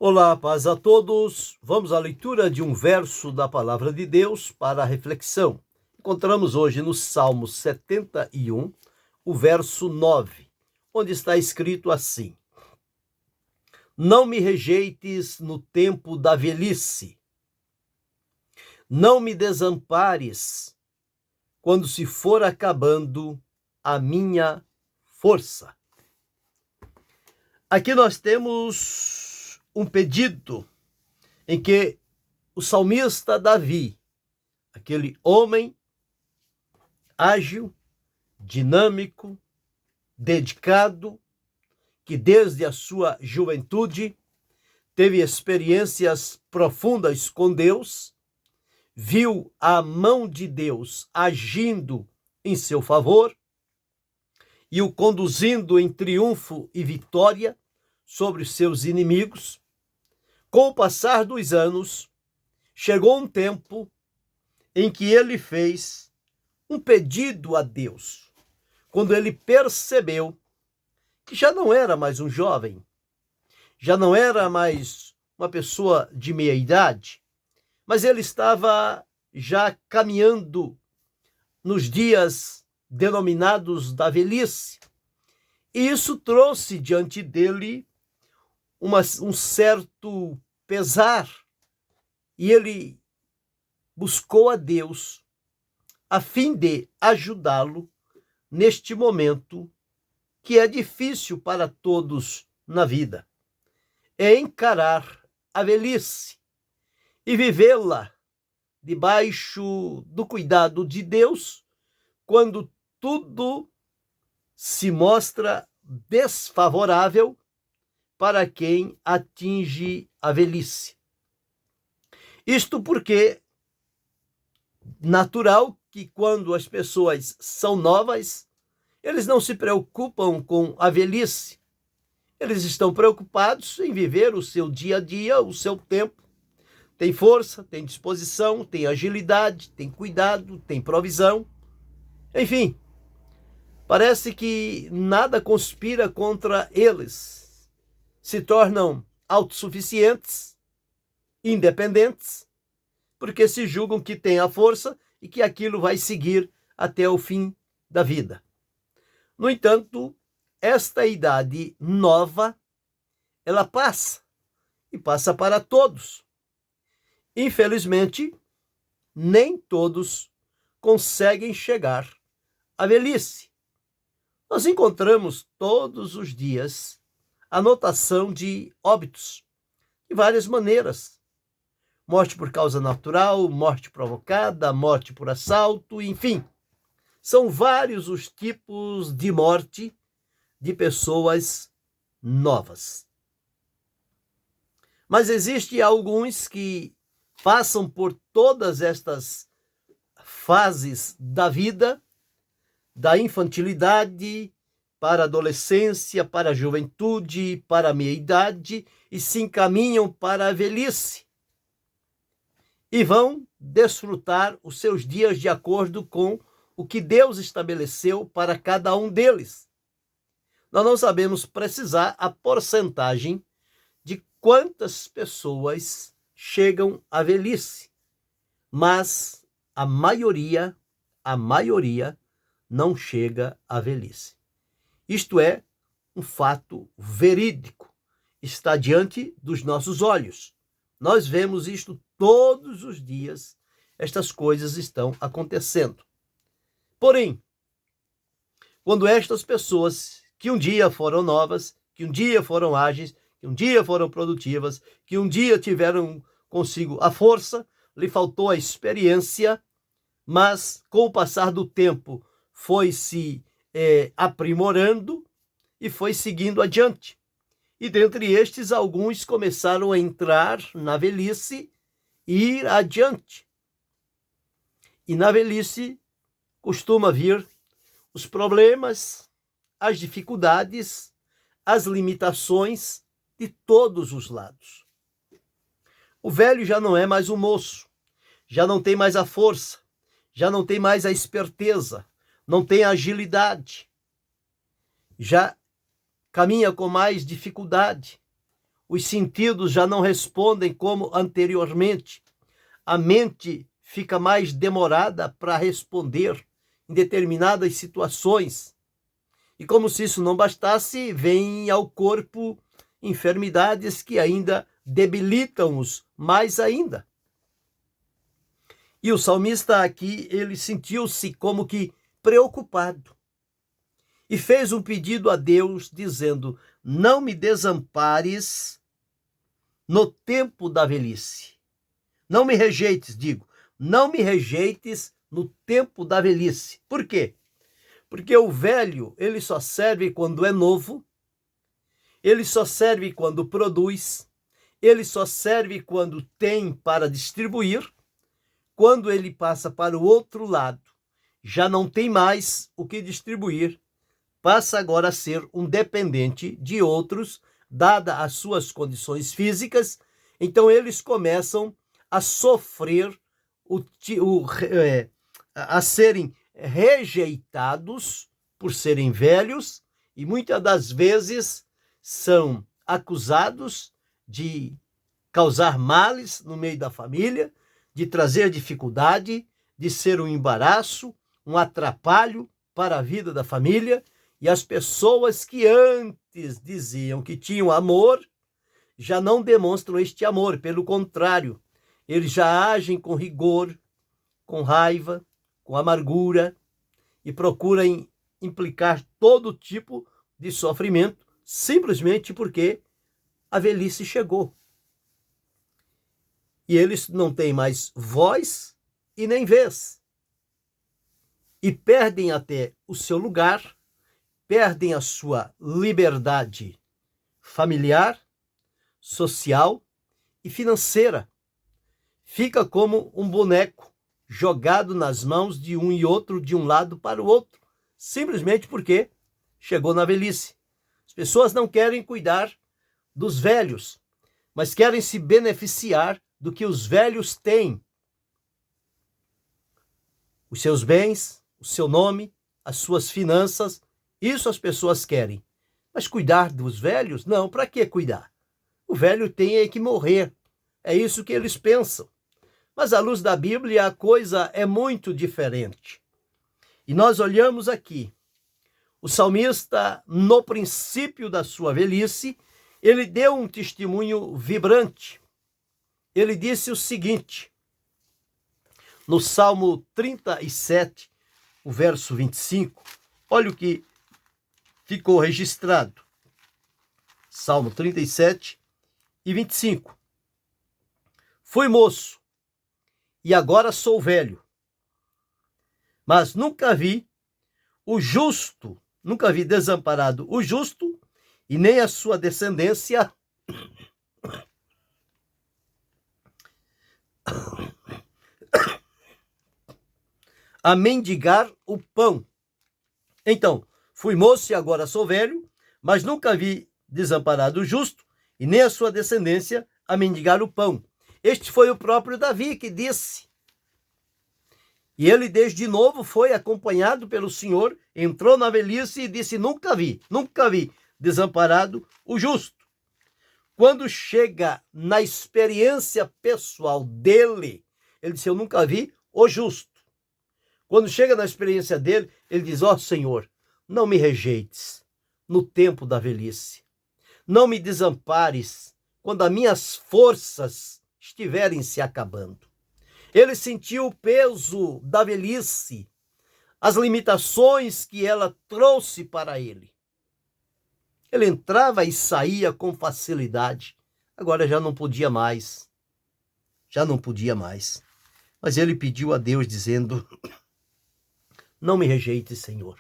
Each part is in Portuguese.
Olá, paz a todos. Vamos à leitura de um verso da Palavra de Deus para a reflexão. Encontramos hoje no Salmo 71, o verso 9, onde está escrito assim: Não me rejeites no tempo da velhice, não me desampares quando se for acabando a minha força. Aqui nós temos um pedido em que o salmista Davi, aquele homem ágil, dinâmico, dedicado, que desde a sua juventude teve experiências profundas com Deus, viu a mão de Deus agindo em seu favor e o conduzindo em triunfo e vitória sobre os seus inimigos. Com o passar dos anos, chegou um tempo em que ele fez um pedido a Deus, quando ele percebeu que já não era mais um jovem, já não era mais uma pessoa de meia idade, mas ele estava já caminhando nos dias denominados da velhice. E isso trouxe diante dele um certo pesar, e ele buscou a Deus a fim de ajudá-lo neste momento que é difícil para todos na vida. É encarar a velhice e vivê-la debaixo do cuidado de Deus, quando tudo se mostra desfavorável para quem atinge a velhice. Isto porque natural que quando as pessoas são novas, eles não se preocupam com a velhice. Eles estão preocupados em viver o seu dia a dia, o seu tempo. Tem força, tem disposição, tem agilidade, tem cuidado, tem provisão. Enfim, parece que nada conspira contra eles. Se tornam autossuficientes, independentes, porque se julgam que têm a força e que aquilo vai seguir até o fim da vida. No entanto, esta idade nova, ela passa, e passa para todos. Infelizmente, nem todos conseguem chegar à velhice. Nós encontramos todos os dias a notação de óbitos, de várias maneiras. Morte por causa natural, morte provocada, morte por assalto, enfim. São vários os tipos de morte de pessoas novas. Mas existem alguns que passam por todas estas fases da vida, da infantilidade para a adolescência, para a juventude, para a meia-idade, e se encaminham para a velhice. E vão desfrutar os seus dias de acordo com o que Deus estabeleceu para cada um deles. Nós não sabemos precisar a porcentagem de quantas pessoas chegam à velhice, mas a maioria não chega à velhice. Isto é um fato verídico, está diante dos nossos olhos. Nós vemos isto todos os dias, estas coisas estão acontecendo. Porém, quando estas pessoas que um dia foram novas, que um dia foram ágeis, que um dia foram produtivas, que um dia tiveram consigo a força, lhe faltou a experiência, mas com o passar do tempo foi se aprimorando e foi seguindo adiante. E dentre estes, alguns começaram a entrar na velhice e ir adiante. E na velhice costuma vir os problemas, as dificuldades, as limitações de todos os lados. O velho já não é mais um moço, já não tem mais a força, já não tem mais a esperteza, não tem a agilidade, já caminha com mais dificuldade. os sentidos já não respondem como anteriormente, a mente fica mais demorada para responder em determinadas situações. E como se isso não bastasse, vem ao corpo enfermidades que ainda debilitam-os mais ainda. E o salmista aqui, ele sentiu-se como que preocupado e fez um pedido a Deus dizendo: não me desampares no tempo da velhice. Não me rejeites, não me rejeites no tempo da velhice. Por quê? Porque o velho, ele só serve quando é novo, ele só serve quando produz, ele só serve quando tem para distribuir. Quando ele passa para o outro lado, já não tem mais o que distribuir, passa agora a ser um dependente de outros, dada as suas condições físicas. Então eles começam a sofrer, a serem rejeitados por serem velhos, e muitas das vezes são acusados de causar males no meio da família, de trazer dificuldade, de ser um embaraço, um atrapalho para a vida da família. E as pessoas que antes diziam que tinham amor, já não demonstram este amor. Pelo contrário, eles já agem com rigor, com raiva, com amargura, e procuram implicar todo tipo de sofrimento, simplesmente porque a velhice chegou. E eles não têm mais voz e nem vez. E perdem até o seu lugar, perdem a sua liberdade familiar, social e financeira. Fica como um boneco jogado nas mãos de um e outro, de um lado para o outro, simplesmente porque chegou na velhice. As pessoas não querem cuidar dos velhos, mas querem se beneficiar do que os velhos têm. Os seus bens, o seu nome, as suas finanças, isso as pessoas querem. Mas cuidar dos velhos? Não, para que cuidar? O velho tem que morrer. É isso que eles pensam. Mas à luz da Bíblia, a coisa é muito diferente. E nós olhamos aqui, o salmista, no princípio da sua velhice, ele deu um testemunho vibrante. Ele disse o seguinte, no Salmo 37, o verso 25, olha o que ficou registrado. Salmo 37 e 25. Fui moço, e agora sou velho, mas nunca vi desamparado o justo, e nem a sua descendência a mendigar o pão. Então, fui moço e agora sou velho, mas nunca vi desamparado o justo, e nem a sua descendência a mendigar o pão. Este foi o próprio Davi que disse. E ele desde novo foi acompanhado pelo Senhor, entrou na velhice e disse: nunca vi desamparado o justo. Quando chega na experiência pessoal dele, ele disse: eu nunca vi o justo. Quando chega na experiência dele, ele diz: ó Senhor, não me rejeites no tempo da velhice. Não me desampares quando as minhas forças estiverem se acabando. Ele sentiu o peso da velhice, as limitações que ela trouxe para ele. Ele entrava e saía com facilidade. Agora já não podia mais. Mas ele pediu a Deus dizendo: não me rejeites, Senhor.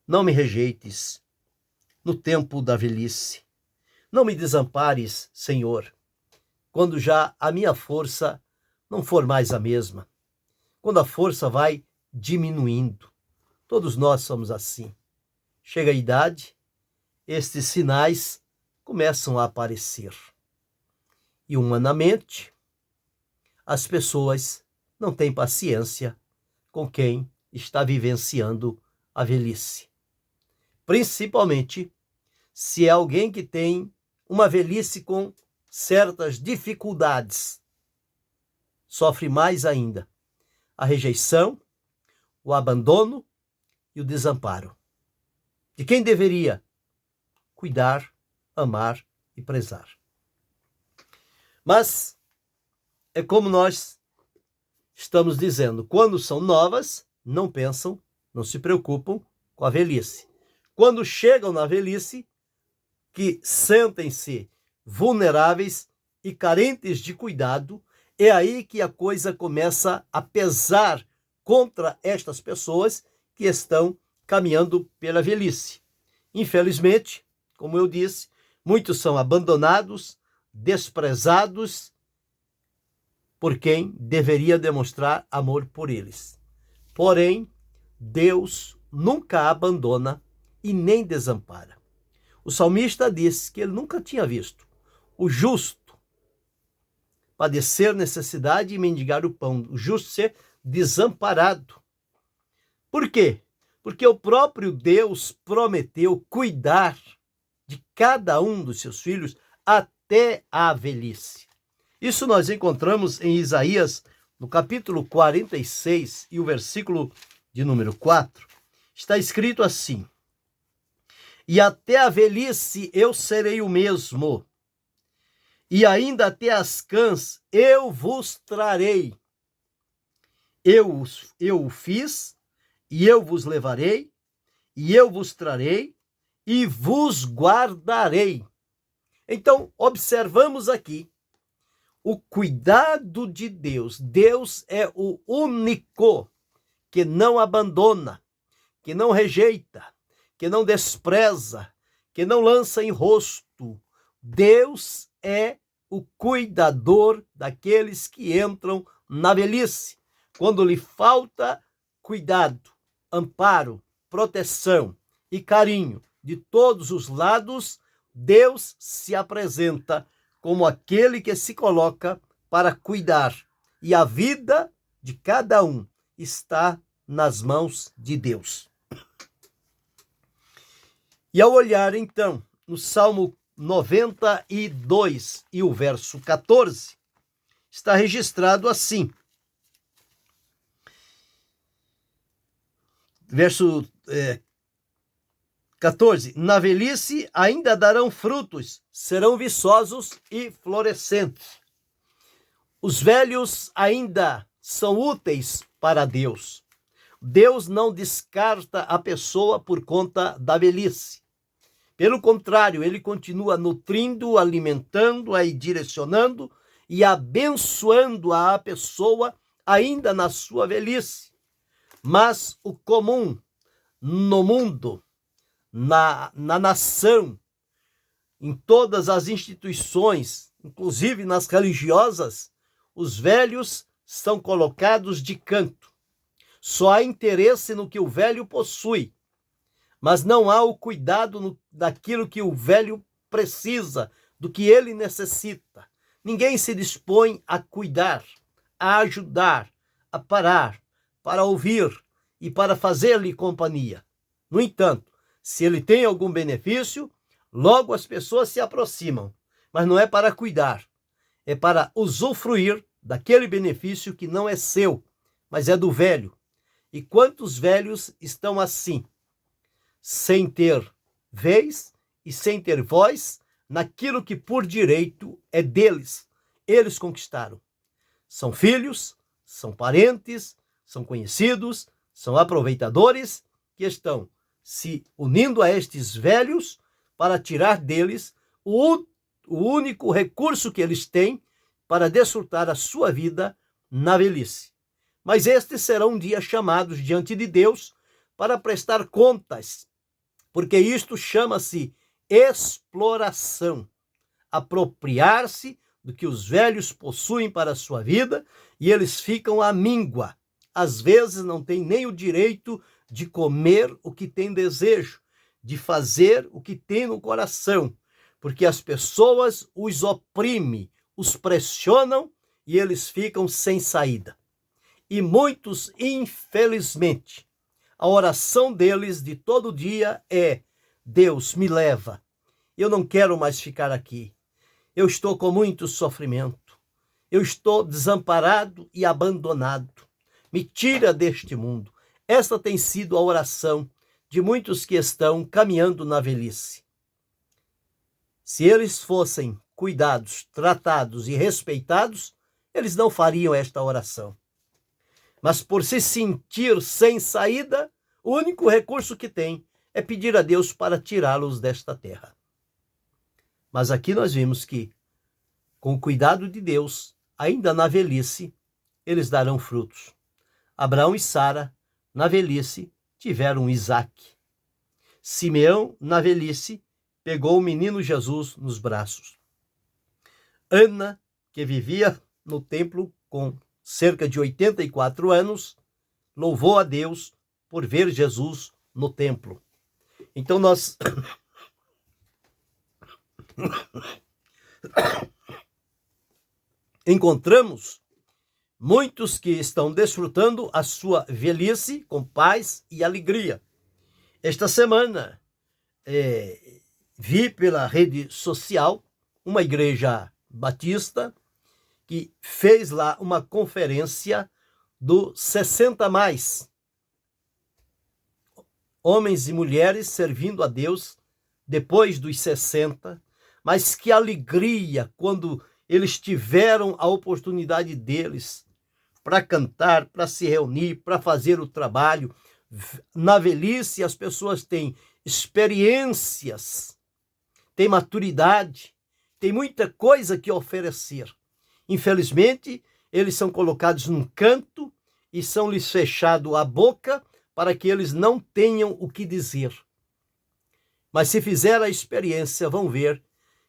Não me rejeites no tempo da velhice. Não me desampares, Senhor, quando já a minha força não for mais a mesma. Quando a força vai diminuindo. Todos nós somos assim. Chega a idade, estes sinais começam a aparecer. E humanamente, as pessoas não têm paciência com quem está vivenciando a velhice. Principalmente se é alguém que tem uma velhice com certas dificuldades, sofre mais ainda a rejeição, o abandono e o desamparo de quem deveria cuidar, amar e prezar. Mas é como nós estamos dizendo, quando são novas, não pensam, não se preocupam com a velhice. Quando chegam na velhice, que sentem-se vulneráveis e carentes de cuidado, é aí que a coisa começa a pesar contra estas pessoas que estão caminhando pela velhice. Infelizmente, como eu disse, muitos são abandonados, desprezados por quem deveria demonstrar amor por eles. Porém, Deus nunca abandona e nem desampara. O salmista disse que ele nunca tinha visto o justo padecer necessidade e mendigar o pão, o justo ser desamparado. Por quê? Porque o próprio Deus prometeu cuidar de cada um dos seus filhos até a velhice. Isso nós encontramos em Isaías, no capítulo 46 e o versículo de número 4. Está escrito assim: e até a velhice eu serei o mesmo, e ainda até as cãs eu vos trarei. Eu o fiz, e eu vos levarei, e eu vos trarei, e vos guardarei. Então, observamos aqui o cuidado de Deus. Deus é o único que não abandona, que não rejeita, que não despreza, que não lança em rosto. Deus é o cuidador daqueles que entram na velhice, quando lhe falta cuidado, amparo, proteção e carinho de todos os lados. Deus se apresenta como aquele que se coloca para cuidar, e a vida de cada um está nas mãos de Deus. E ao olhar então no Salmo 92 e o verso 14, está registrado assim. Verso 14. Na velhice ainda darão frutos, serão viçosos e florescentes. Os velhos ainda são úteis para Deus. Deus não descarta a pessoa por conta da velhice. Pelo contrário, ele continua nutrindo, alimentando, aí direcionando e abençoando a pessoa ainda na sua velhice. Mas o comum no mundo, na nação, em todas as instituições, inclusive nas religiosas, os velhos são colocados de canto. Só há interesse no que o velho possui, mas não há o cuidado daquilo que o velho precisa, do que ele necessita. Ninguém se dispõe a cuidar, a ajudar, a parar, para ouvir e para fazer-lhe companhia. No entanto, se ele tem algum benefício, logo as pessoas se aproximam, mas não é para cuidar, é para usufruir daquele benefício que não é seu, mas é do velho. E quantos velhos estão assim, sem ter vez e sem ter voz naquilo que por direito é deles, eles conquistaram. São filhos, são parentes, são conhecidos, são aproveitadores que estão se unindo a estes velhos para tirar deles o único recurso que eles têm para desfrutar a sua vida na velhice. Mas estes serão um dia chamados diante de Deus para prestar contas, porque isto chama-se exploração, apropriar-se do que os velhos possuem para a sua vida, e eles ficam à míngua. Às vezes não têm nem o direito de comer o que tem desejo, de fazer o que tem no coração, porque as pessoas os oprimem, os pressionam e eles ficam sem saída. E muitos, infelizmente, a oração deles de todo dia é: Deus me leva, eu não quero mais ficar aqui. Eu estou com muito sofrimento. Eu estou desamparado e abandonado. Me tira deste mundo. Esta tem sido a oração de muitos que estão caminhando na velhice. Se eles fossem cuidados, tratados e respeitados, eles não fariam esta oração. Mas por se sentir sem saída, o único recurso que tem é pedir a Deus para tirá-los desta terra. Mas aqui nós vimos que, com o cuidado de Deus, ainda na velhice, eles darão frutos. Abraão e Sara, na velhice, tiveram Isaque. Simeão, na velhice, pegou o menino Jesus nos braços. Ana, que vivia no templo com cerca de 84 anos, louvou a Deus por ver Jesus no templo. Então nós encontramos muitos que estão desfrutando a sua velhice com paz e alegria. Esta semana vi pela rede social uma igreja batista que fez lá uma conferência do 60+. Homens e mulheres servindo a Deus depois dos 60, mas que alegria quando eles tiveram a oportunidade deles para cantar, para se reunir, para fazer o trabalho. Na velhice as pessoas têm experiências, têm maturidade, têm muita coisa que oferecer. Infelizmente, eles são colocados num canto e são-lhes fechado a boca para que eles não tenham o que dizer. Mas se fizer a experiência, vão ver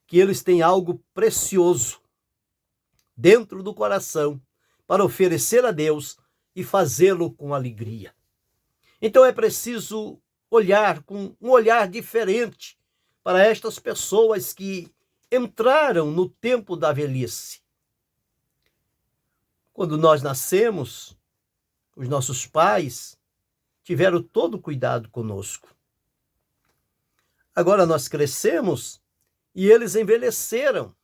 que eles têm algo precioso dentro do coração para oferecer a Deus e fazê-lo com alegria. Então é preciso olhar com um olhar diferente para estas pessoas que entraram no tempo da velhice. Quando nós nascemos, os nossos pais tiveram todo o cuidado conosco. Agora nós crescemos e eles envelheceram.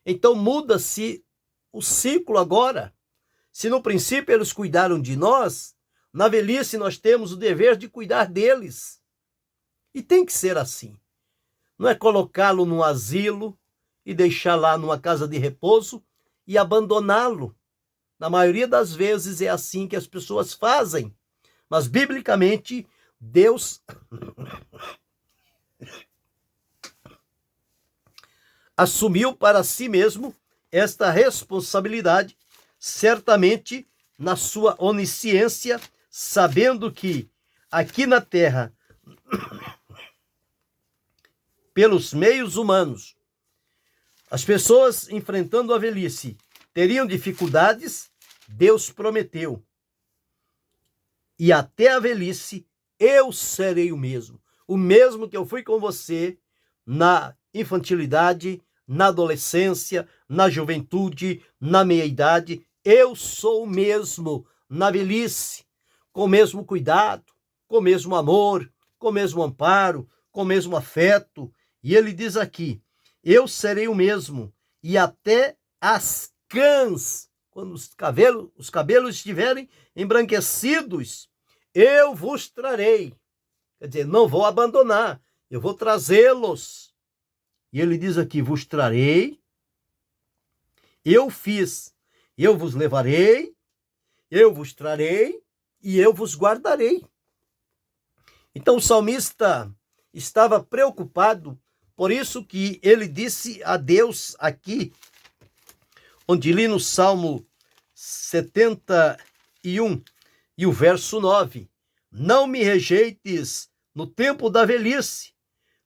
Então muda-se o ciclo agora. Se no princípio eles cuidaram de nós, na velhice nós temos o dever de cuidar deles. E tem que ser assim. Não é colocá-lo num asilo e deixar lá numa casa de repouso e abandoná-lo. Na maioria das vezes é assim que as pessoas fazem. Mas, biblicamente, Deus assumiu para si mesmo esta responsabilidade, certamente na sua onisciência, sabendo que aqui na terra, pelos meios humanos, as pessoas enfrentando a velhice teriam dificuldades. Deus prometeu: e até a velhice eu serei o mesmo que eu fui com você na infantilidade, na adolescência, na juventude, na meia-idade. Eu sou o mesmo na velhice, com o mesmo cuidado, com o mesmo amor, com o mesmo amparo, com o mesmo afeto. E ele diz aqui: eu serei o mesmo, e até as cãs, quando os cabelos estiverem embranquecidos, eu vos trarei. Quer dizer, não vou abandonar, eu vou trazê-los. E ele diz aqui: vos trarei, eu fiz, eu vos levarei, eu vos trarei e eu vos guardarei. Então o salmista estava preocupado, por isso que ele disse a Deus aqui, onde li no Salmo 71 e o verso 9: não me rejeites no tempo da velhice,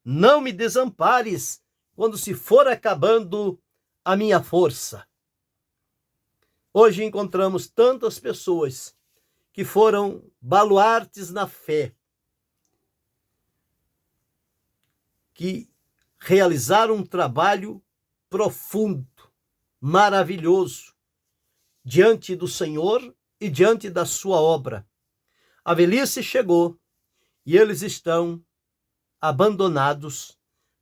não me desampares quando se for acabando a minha força. Hoje encontramos tantas pessoas que foram baluartes na fé, que realizaram um trabalho profundo, maravilhoso, diante do Senhor e diante da sua obra. A velhice chegou e eles estão abandonados,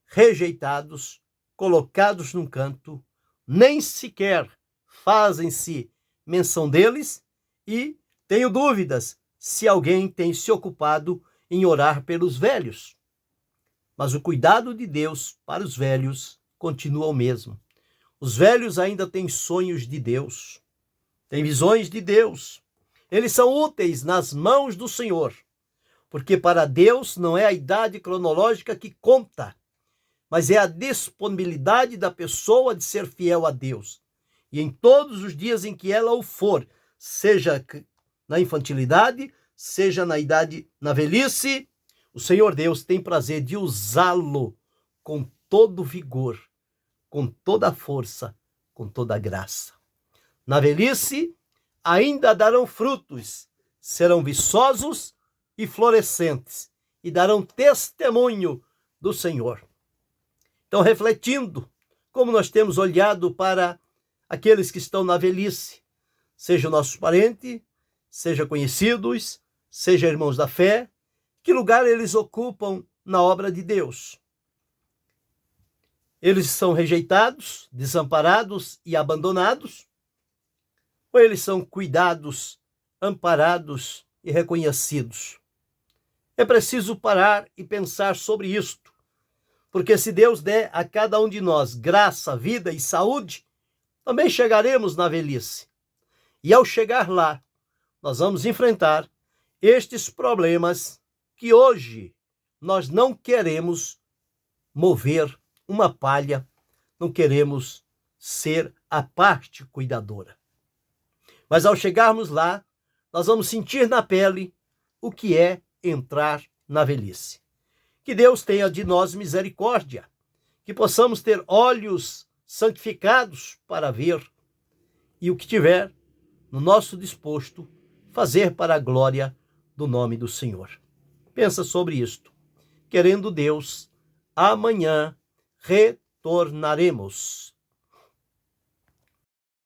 rejeitados, colocados num canto, nem sequer fazem-se menção deles, e tenho dúvidas se alguém tem se ocupado em orar pelos velhos. Mas o cuidado de Deus para os velhos continua o mesmo. Os velhos ainda têm sonhos de Deus, têm visões de Deus. Eles são úteis nas mãos do Senhor, porque para Deus não é a idade cronológica que conta, mas é a disponibilidade da pessoa de ser fiel a Deus. E em todos os dias em que ela o for, seja na infantilidade, seja na velhice, o Senhor Deus tem prazer de usá-lo com todo vigor, com toda a força, com toda a graça. Na velhice, ainda darão frutos, serão viçosos e florescentes, e darão testemunho do Senhor. Então, refletindo, como nós temos olhado para aqueles que estão na velhice, seja nossos parentes, seja conhecidos, seja irmãos da fé, que lugar eles ocupam na obra de Deus? Eles são rejeitados, desamparados e abandonados? Ou eles são cuidados, amparados e reconhecidos? É preciso parar e pensar sobre isto, porque se Deus der a cada um de nós graça, vida e saúde, também chegaremos na velhice. E ao chegar lá, nós vamos enfrentar estes problemas que hoje nós não queremos mover uma palha, não queremos ser a parte cuidadora. Mas ao chegarmos lá, nós vamos sentir na pele o que é entrar na velhice. Que Deus tenha de nós misericórdia, que possamos ter olhos santificados para ver, e o que tiver no nosso disposto, fazer para a glória do nome do Senhor. Pensa sobre isto. Querendo Deus, amanhã retornaremos.